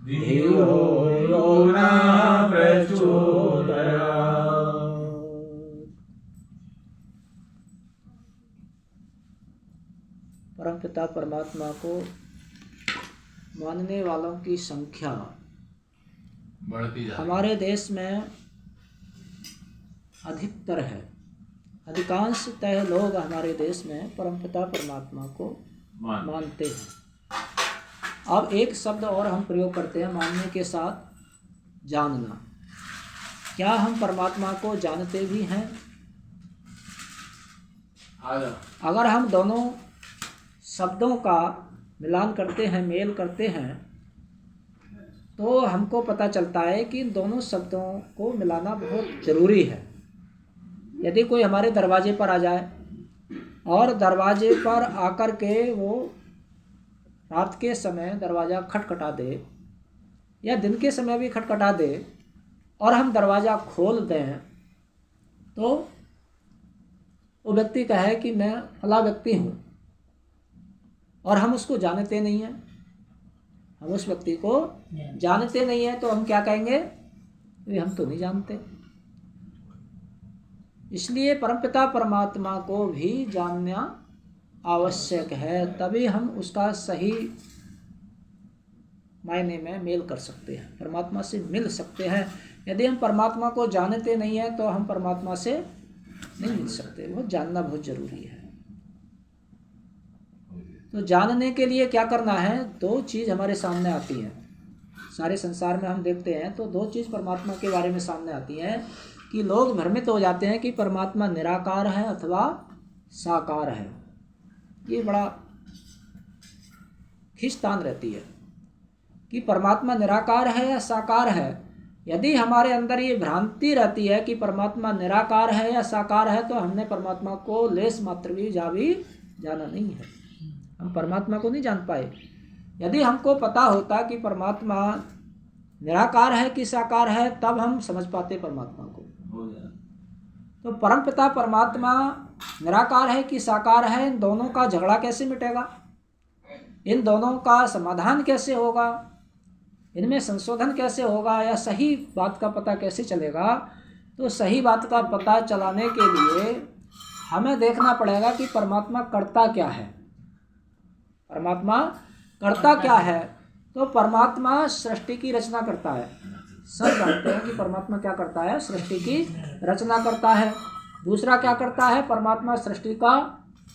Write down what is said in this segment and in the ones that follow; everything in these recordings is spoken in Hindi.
धियो यो न प्रचोदयात्। परमपिता परमात्मा को मानने वालों की संख्या बढ़ती जाती है। हमारे देश में अधिकतर है। अधिकांशतः लोग हमारे देश में परमपिता परमात्मा को मानते हैं। अब एक शब्द और हम प्रयोग करते हैं मानने के साथ जानना। क्या हम परमात्मा को जानते भी हैं? अगर हम दोनों शब्दों का मिलान करते हैं, मेल करते हैं, तो हमको पता चलता है कि इन दोनों शब्दों को मिलाना बहुत ज़रूरी है। यदि कोई हमारे दरवाजे पर आ जाए और दरवाजे पर आकर के वो रात के समय दरवाज़ा खटखटा दे या दिन के समय भी खटखटा दे और हम दरवाज़ा खोल दें, तो वो व्यक्ति कहे कि मैं फला व्यक्ति हूँ और हम उसको जानते नहीं हैं, हम उस व्यक्ति को जानते नहीं हैं, तो हम क्या कहेंगे? हम तो नहीं जानते। इसलिए परमपिता परमात्मा को भी जानना आवश्यक है, तभी हम उसका सही मायने में मेल कर सकते हैं, परमात्मा से मिल सकते हैं। यदि हम परमात्मा को जानते नहीं हैं तो हम परमात्मा से नहीं मिल सकते। वो जानना बहुत जरूरी है। तो जानने के लिए क्या करना है? दो चीज़ हमारे सामने आती हैं। सारे संसार में हम देखते हैं तो दो चीज़ परमात्मा के बारे में सामने आती हैं कि लोग भ्रमित हो जाते हैं कि परमात्मा निराकार है अथवा साकार है। ये बड़ा खींचतान रहती है कि परमात्मा निराकार है या साकार है। यदि हमारे अंदर ये भ्रांति रहती है कि परमात्मा निराकार है या साकार है, तो हमने परमात्मा को लेस मात्र भी जाना नहीं है। हम परमात्मा को नहीं जान पाए। यदि हमको पता होता कि परमात्मा निराकार है कि साकार है, तब हम समझ पाते परमात्मा को। तो परमपिता परमात्मा निराकार है कि साकार है, इन दोनों का झगड़ा कैसे मिटेगा? इन दोनों का समाधान कैसे होगा? इनमें संशोधन कैसे होगा? या सही बात का पता कैसे चलेगा? तो सही बात का पता चलाने के लिए हमें देखना पड़ेगा कि परमात्मा करता क्या है। परमात्मा करता क्या है? तो परमात्मा सृष्टि की रचना करता है। सब जानते हैं कि परमात्मा क्या करता है? सृष्टि की रचना करता है। दूसरा क्या करता है? परमात्मा सृष्टि का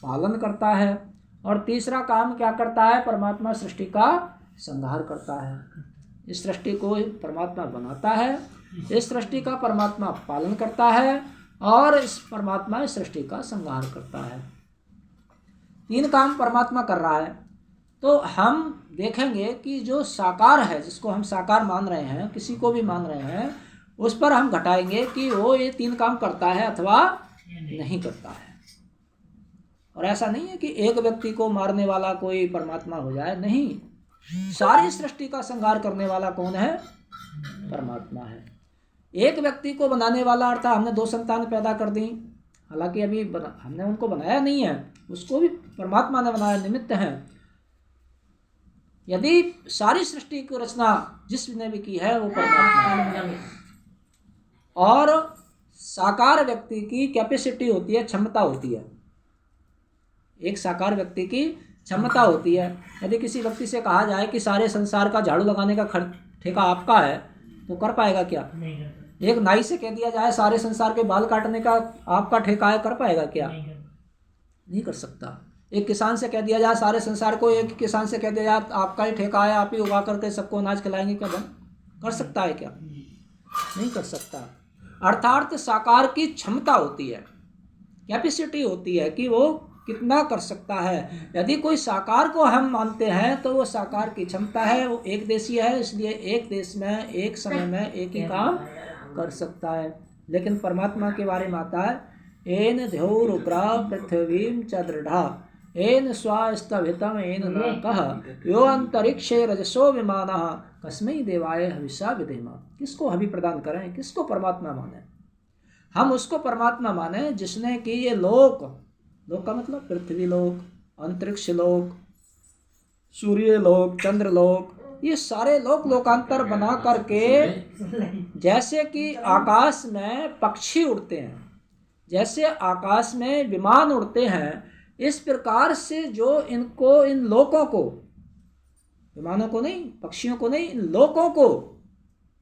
पालन करता है। और तीसरा काम क्या करता है? परमात्मा सृष्टि का संहार करता है। इस सृष्टि को परमात्मा बनाता है, इस सृष्टि का परमात्मा पालन करता है और इस परमात्मा इस सृष्टि का संहार करता है। तीन काम परमात्मा कर रहा है। तो हम देखेंगे कि जो साकार है, जिसको हम साकार मान रहे हैं, किसी को भी मान रहे हैं, उस पर हम घटाएंगे कि वो ये तीन काम करता है अथवा नहीं करता है। और ऐसा नहीं है कि एक व्यक्ति को मारने वाला कोई परमात्मा हो जाए, नहीं। सारी सृष्टि का संहार करने वाला कौन है? परमात्मा है। एक व्यक्ति को बनाने वाला अर्थात हमने दो संतान पैदा कर दी, हालांकि अभी हमने उनको बनाया नहीं है, उसको भी परमात्मा ने बनाया, निमित्त है। यदि सारी सृष्टि की रचना जिसने भी की है वो परमात्मा है। और साकार व्यक्ति की कैपेसिटी होती है, क्षमता होती है। एक साकार व्यक्ति की क्षमता होती है। यदि किसी व्यक्ति से कहा जाए कि सारे संसार का झाड़ू लगाने का ठेका आपका है, तो कर पाएगा क्या? एक नाई से कह दिया जाए सारे संसार के बाल काटने का आपका ठेका है, कर पाएगा क्या? नहीं कर सकता। एक किसान से कह दिया जाए सारे संसार को, एक किसान से कह दिया जाए आपका ही ठेका है, आप ही उगा करके सबको अनाज खिलाएंगे, क्या कर सकता है क्या? नहीं कर सकता। अर्थात साकार की क्षमता होती है, कैपेसिटी होती है कि वो कितना कर सकता है। यदि कोई साकार को हम मानते हैं तो वो साकार की क्षमता है, वो एक देशीय है, इसलिए एक देश में एक समय में एक ही काम कर सकता है। लेकिन परमात्मा के बारे में आता है, एन ध्योरुग्रा पृथ्वीं च दृढ़ा एन स्वास्तभितम एन न कह यो अंतरिक्षे रजसो विमानः कस्मै देवाय हविषा विधेम। किसको हवि प्रदान करें, किसको परमात्मा माने? हम उसको परमात्मा माने जिसने कि ये लोक का मतलब पृथ्वी लोक, अंतरिक्ष लोक, सूर्य लोक, चंद्र लोक, ये सारे लोक लोकांतर बना करके जैसे कि आकाश में पक्षी उड़ते हैं, जैसे आकाश में विमान उड़ते हैं, इस प्रकार से जो इनको, इन लोकों को, विमानों को नहीं, पक्षियों को नहीं, इन लोकों को,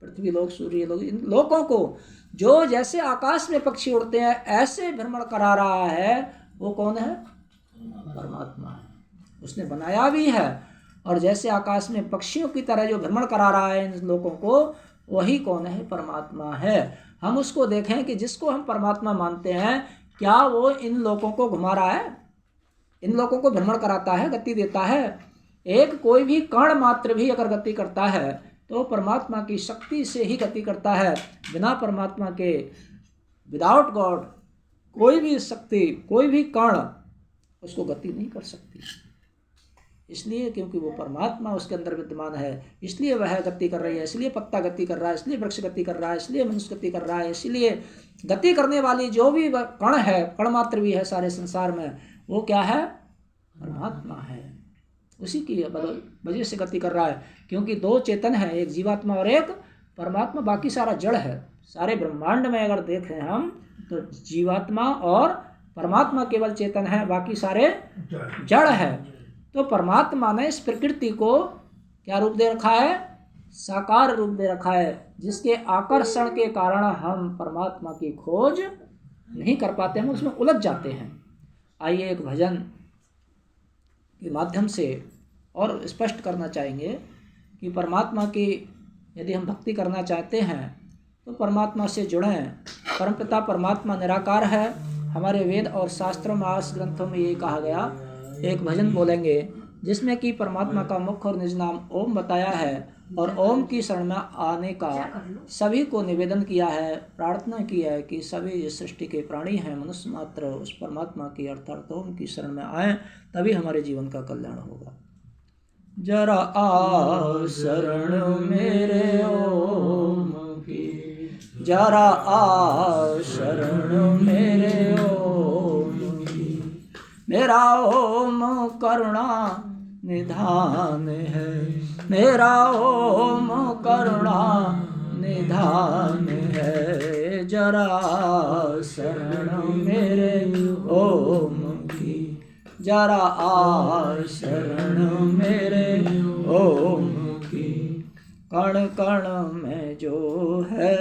पृथ्वी लोक, सूर्य लोक, इन लोकों को जो जैसे आकाश में पक्षी उड़ते हैं ऐसे भ्रमण करा रहा है, वो कौन है? परमात्मा है। उसने बनाया भी है, और जैसे आकाश में पक्षियों की तरह जो भ्रमण करा रहा है इन लोगों को, वही कौन है? परमात्मा है। हम उसको देखें कि जिसको हम परमात्मा मानते हैं, क्या वो इन लोगों को घुमा रहा है, इन लोगों को भ्रमण कराता है, गति देता है? एक कोई भी कण मात्र भी अगर गति करता है तो परमात्मा की शक्ति से ही गति करता है। बिना परमात्मा के, विदाउट गॉड, कोई भी शक्ति, कोई भी कण उसको गति नहीं कर सकती। इसलिए क्योंकि वो परमात्मा उसके अंदर विद्यमान है, इसलिए वह गति कर रही है, इसलिए पत्ता गति कर रहा है, इसलिए वृक्ष गति कर रहा है, इसलिए मनुष्य गति कर रहा है। इसलिए गति करने वाली जो भी कण है, कण मात्र भी है सारे संसार में, वो क्या है? परमात्मा है। उसी की वजह से गति कर रहा है, क्योंकि दो चेतन है, एक जीवात्मा और एक परमात्मा। बाकी सारा जड़ है। सारे ब्रह्मांड में अगर देखें हम तो जीवात्मा और परमात्मा केवल चेतन है, बाकी सारे जड़ है। तो परमात्मा ने इस प्रकृति को क्या रूप दे रखा है? साकार रूप दे रखा है, जिसके आकर्षण के कारण हम परमात्मा की खोज नहीं कर पाते, हम उसमें उलझ जाते हैं। आइए एक भजन के माध्यम से और स्पष्ट करना चाहेंगे कि परमात्मा की यदि हम भक्ति करना चाहते हैं तो परमात्मा से जुड़ें। परमपिता परमात्मा निराकार है। हमारे वेद और शास्त्रों में, आस ग्रंथों में ये कहा गया। एक भजन बोलेंगे जिसमें कि परमात्मा का मुख्य और निज नाम ओम बताया है, और ओम की शरण में आने का सभी को निवेदन किया है, प्रार्थना की है कि सभी इस सृष्टि के प्राणी हैं, मनुष्य मात्र उस परमात्मा की अर्थात ओम की शरण में आए, तभी हमारे जीवन का कल्याण होगा। जरा आ शरण मेरे ओम की, जरा आ शरण मेरे ओम की, मेरा ओम करुणा निधान है, मेरा ओम करुणा निधान है। जरा शरण मेरे ओम की, जरा आ शरण मेरे ओम की। कण कण में जो है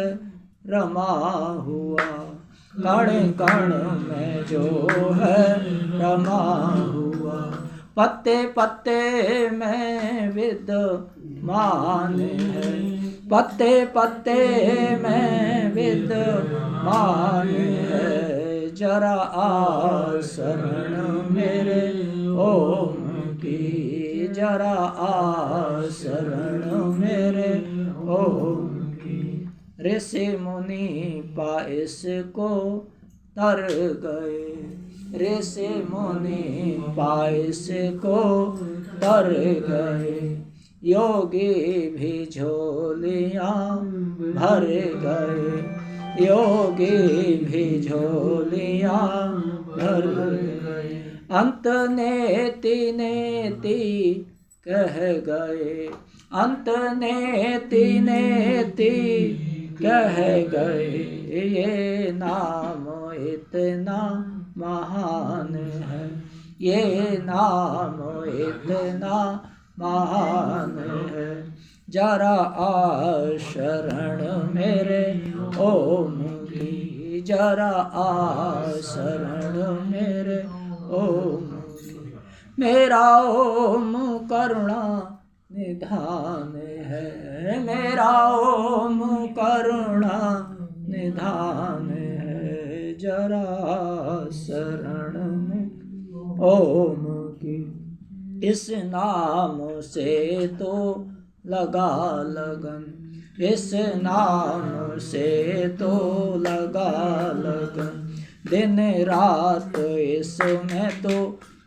रमा हुआ, कण कण में जो है रमा हुआ, पत्ते पत्ते में विद्यमान है, पत्ते पत्ते में विद्यमान है। जरा आ शरण मेरे ओम की, जरा आ शरण मेरे ओम की। ऋषि मुनि पाइस को तर गए, ऋषि मुनि पाइस को तर गए, योगी भी झोलियाँ भर गए, योगी भी झोलियाँ भर गए। अंत नेति नेति कह गए, अंत नेति नेति कह गए, ये नाम इतना महान है, ये नाम इतना महान है। जरा आ शरण मेरे ओम की, जरा आ शरण मेरे ओम की। मेरा ओम करुणा निधान है, मेरा ओम करुणा निधान है। जरा शरण में ओम की, इस नाम से तो लगा लगन, इस नाम से तो लगा लगन, दिन रात इसमें तो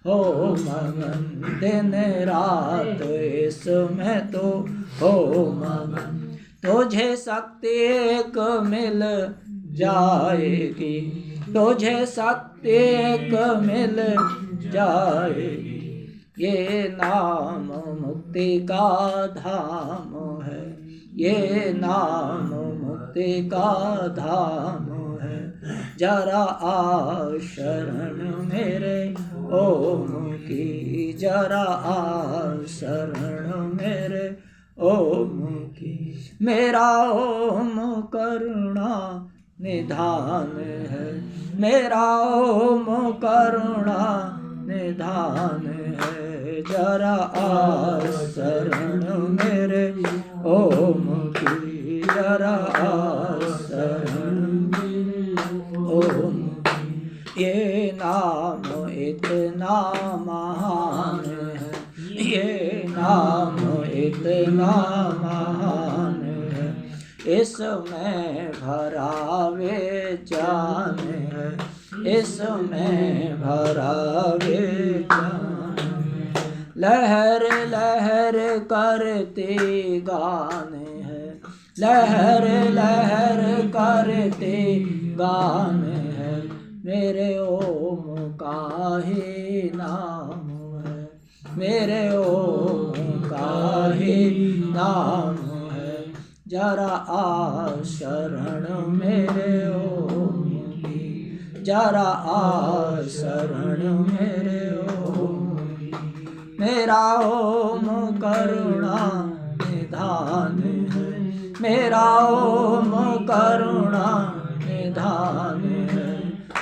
हो मगन, दिन रात इसमें तो हो मगन। तुझे शक्ति एक मिल जाएगी, तुझे शक्ति एक मिल जाएगी, ये नाम मुक्ति का धाम है, ये नाम मुक्ति का धाम है। जरा आ शरण मेरे ओम की, जरा आ शरण मेरे ओम की। मेरा ओम करुणा निधान है, मेरा ओम करुणा निधान है। जरा आ शरण मेरे ओम की, जरा आ शरण मेरे ओम की। ये नाम इतना महान है, ये नाम इतना महान है। इसमें भरा वे जान है, इसमें भरा वे जान। लहर लहर करते गान है, लहर लहर करते गान है। मेरे ओम का ही नाम है, मेरे ओम का ही नाम है। जरा आ शरण मेरे ओम की, जरा आ शरण मेरे ओम की। मेरा ओम करुणा निधान है, मेरा ओम करुणा निधान है।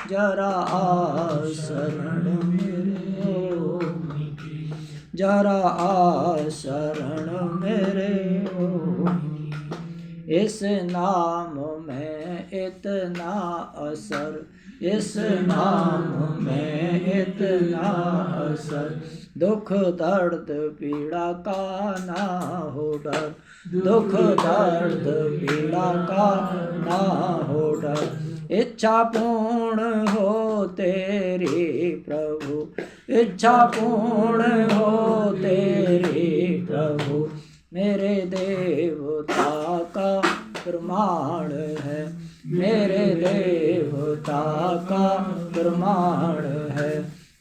जरा आ शरण मेरे ओम की, जरा आ शरण मेरे ओम की। इस नाम में इतना असर, इस नाम में इतना असर। दुख दर्द पीड़ा का ना हो डर, दुख दर्द पीड़ा का ना हो डर। इच्छा पूर्ण हो तेरी प्रभु, इच्छा पूर्ण हो तेरी प्रभु। मेरे देवता का प्रमाण है, मेरे देवता का प्रमाण है।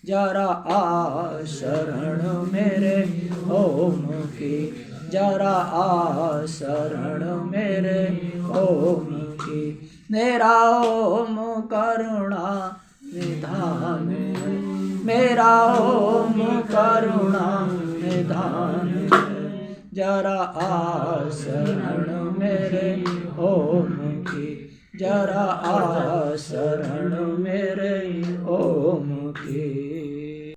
जरा आ शरण मेरे ओम की, जरा आ शरण मेरे ओम की। मेरा ओम करुणा निधान है, मेरा ओम करुणा निधान है। जरा आ शरण मेरे ओम की, जरा आ शरण मेरे ओम की।